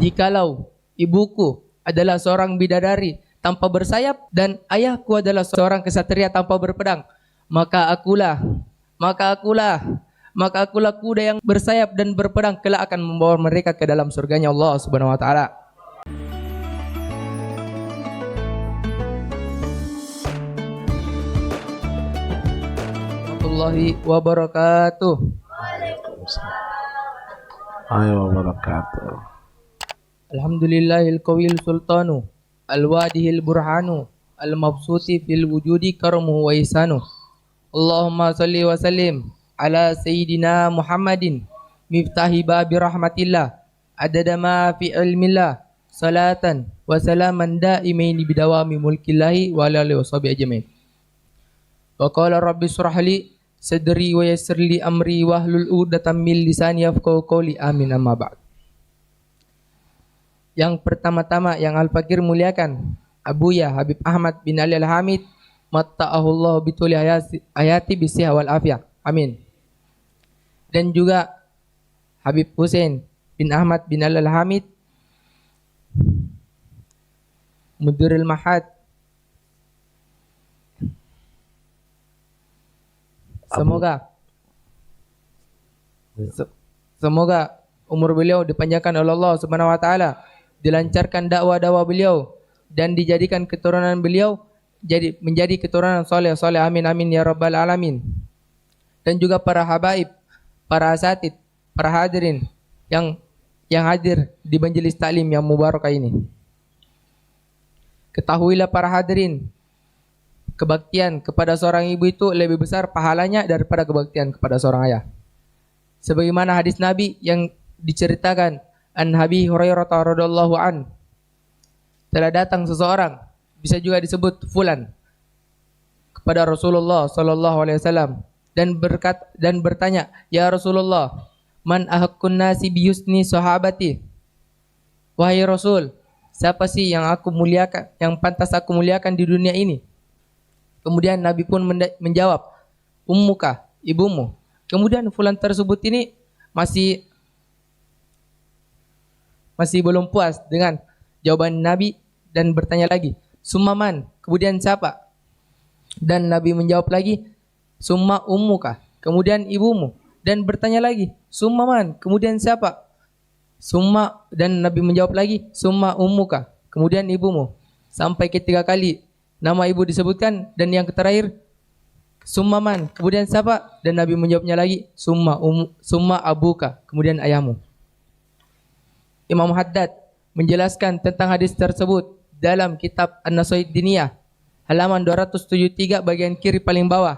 Jikalau ibuku adalah seorang bidadari tanpa bersayap dan ayahku adalah seorang kesatria tanpa berpedang, maka akulah kuda yang bersayap dan berpedang kelak akan membawa mereka ke dalam surganya Allah Subhanahu wa taala. Warahmatullahi wabarakatuh. Ayo wabarakatuh. Alhamdulillahil qawil sultanu al-wadihil burhanu al-mabsuti fil wujudi karmuhu wa ihsanu. Allahumma salli wa sallim ala sayyidina Muhammadin miftahi babi rahmatillah adada ma fi ilmillah salatan wa salaman daimaini bidawami mulkillahi wa ala alihi wa sahbihi ajmain. Wa qala rabbi shrah li sadri wa yassir li amri wahlul 'uqdatam min lisani yafqahu qawli amin amma ba'd. Yang pertama-tama yang Al-Fakir muliakan Abuya Habib Ahmad bin Ali Al-Hamid matta'ahullah bituli ayati bisihah wal afiyah. Amin. Dan juga Habib Hussein bin Ahmad bin Ali Al-Hamid Mudirul Mahad. Semoga umur beliau dipanjangkan oleh Allah Subhanahu wa taala, dilancarkan dakwah-dakwah beliau dan dijadikan keturunan beliau menjadi keturunan soleh. Amin amin ya rabbal alamin. Dan juga para habaib, para asatid, para hadirin yang hadir di majelis taklim yang mubarakah ini. Ketahuilah para hadirin, kebaktian kepada seorang ibu itu lebih besar pahalanya daripada kebaktian kepada seorang ayah. Sebagaimana hadis Nabi yang diceritakan an Abi Hurairah radhiyallahu an, telah datang seseorang, bisa juga disebut fulan, kepada Rasulullah sallallahu alaihi wasallam dan bertanya, "Ya Rasulullah, man ahaqqun nasi biyusni sahabati?" Wahai Rasul, siapa sih yang aku muliakan, yang pantas aku muliakan di dunia ini? Kemudian Nabi pun menjawab, "Ummuka, ibumu." Kemudian fulan tersebut ini masih belum puas dengan jawaban Nabi dan bertanya lagi, "Summaman?" Kemudian siapa? Dan Nabi menjawab lagi, "Summa ummuka." Kemudian ibumu. Dan bertanya lagi, "Summaman?" Kemudian siapa? Dan Nabi menjawab lagi, "Summa ummuka." Kemudian ibumu. Sampai ketiga kali nama ibu disebutkan dan yang terakhir "Summaman?" Kemudian siapa? Dan Nabi menjawabnya lagi, "Summa abuka." Kemudian ayahmu. Imam Haddad menjelaskan tentang hadis tersebut dalam kitab An-Nasihat Diniyah halaman 273 bagian kiri paling bawah.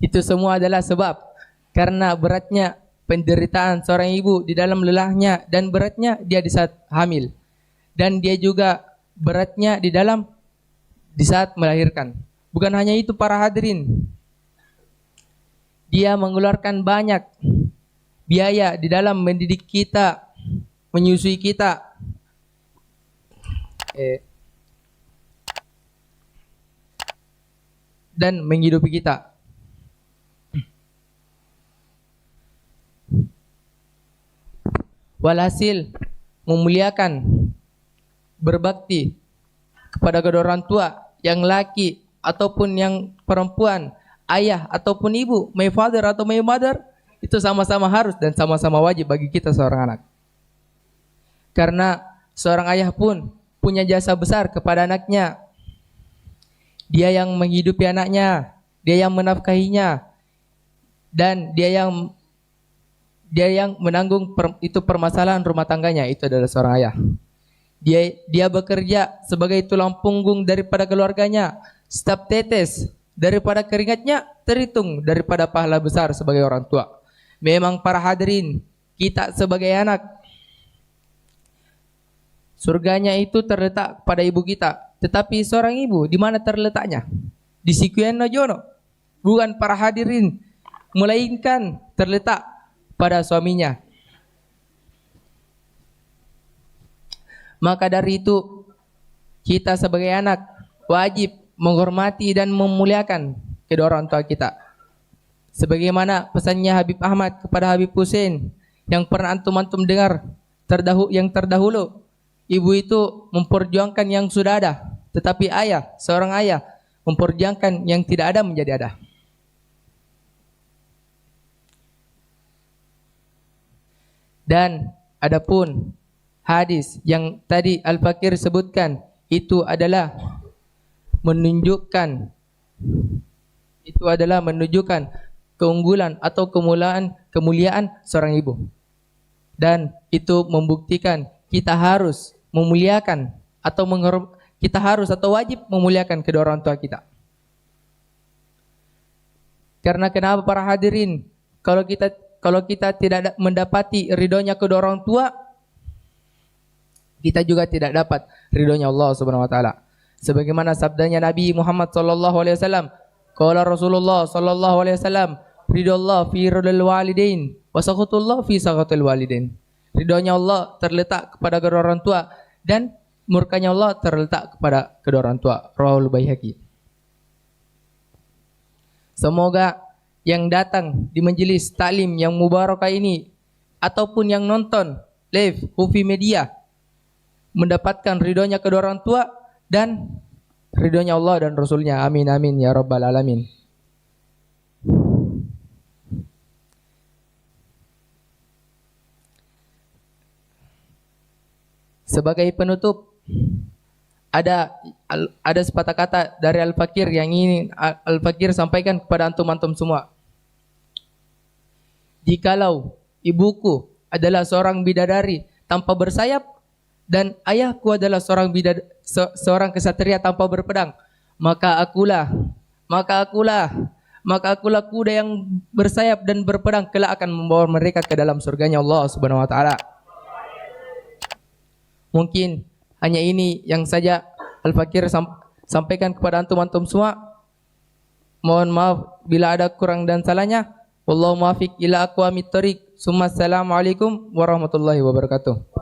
Itu semua adalah sebab karena beratnya penderitaan seorang ibu di dalam lelahnya dan beratnya dia di saat hamil. Dan dia juga beratnya di saat melahirkan. Bukan hanya itu para hadirin, dia mengeluarkan banyak biaya di dalam mendidik kita, menyusui kita, dan menghidupi kita. Walhasil memuliakan, berbakti kepada kedua orang tua, yang laki ataupun yang perempuan, ayah ataupun ibu, my father atau my mother, itu sama-sama harus dan sama-sama wajib bagi kita seorang anak. Karena seorang ayah pun punya jasa besar kepada anaknya. Dia yang menghidupi anaknya, dia yang menafkahinya, dan dia yang menanggung itu permasalahan rumah tangganya, itu adalah seorang ayah. Dia bekerja sebagai tulang punggung daripada keluarganya. Setiap tetes daripada keringatnya terhitung daripada pahala besar sebagai orang tua. Memang para hadirin, kita sebagai anak, surganya itu terletak pada ibu kita. Tetapi seorang ibu di mana terletaknya? Di Sikueno Jono. Bukan para hadirin, melainkan terletak pada suaminya. Maka dari itu, kita sebagai anak wajib menghormati dan memuliakan kedua orang tua kita. Sebagaimana pesannya Habib Ahmad kepada Habib Hussein yang pernah antum dengar yang terdahulu, ibu itu memperjuangkan yang sudah ada, tetapi seorang ayah memperjuangkan yang tidak ada menjadi ada. Dan adapun hadis yang tadi Al-Fakir sebutkan, itu adalah menunjukkan keunggulan atau kemuliaan seorang ibu. Dan itu membuktikan kita harus memuliakan kita harus atau wajib memuliakan kedua orang tua kita. Karena kenapa para hadirin? Kalau kita tidak mendapati ridhonya kedua orang tua, kita juga tidak dapat ridhonya Allah Subhanahu wa taala. Sebagaimana sabdanya Nabi Muhammad sallallahu alaihi wasallam, qala Rasulullah sallallahu alaihi wasallam, ridallah fi ridal walidain wa sakhatullah fi sakhatil walidain. Ridhonya Allah terletak kepada kedua orang tua dan murkanya Allah terletak kepada kedua orang tua. Rawahul Baihaqi. Semoga yang datang di majelis taklim yang mubarakah ini ataupun yang nonton live Hufi Media mendapatkan ridhonya kedua orang tua dan ridhonya Allah dan Rasulnya. Amin amin ya rabbal alamin. Sebagai penutup, ada sepatah kata dari Al-Fakir yang ingin Al-Fakir sampaikan kepada antum-antum semua. Jikalau ibuku adalah seorang bidadari tanpa bersayap dan ayahku adalah seorang kesatria tanpa berpedang, maka akulah kuda yang bersayap dan berpedang kelak akan membawa mereka ke dalam surganya Allah Subhanahu wa taala. Mungkin hanya ini yang saja Al-Fakir sampaikan kepada antum-antum semua. Mohon maaf bila ada kurang dan salahnya. Wallahu muwaffiq ila aqwamit thoriq. Assalamualaikum warahmatullahi wabarakatuh.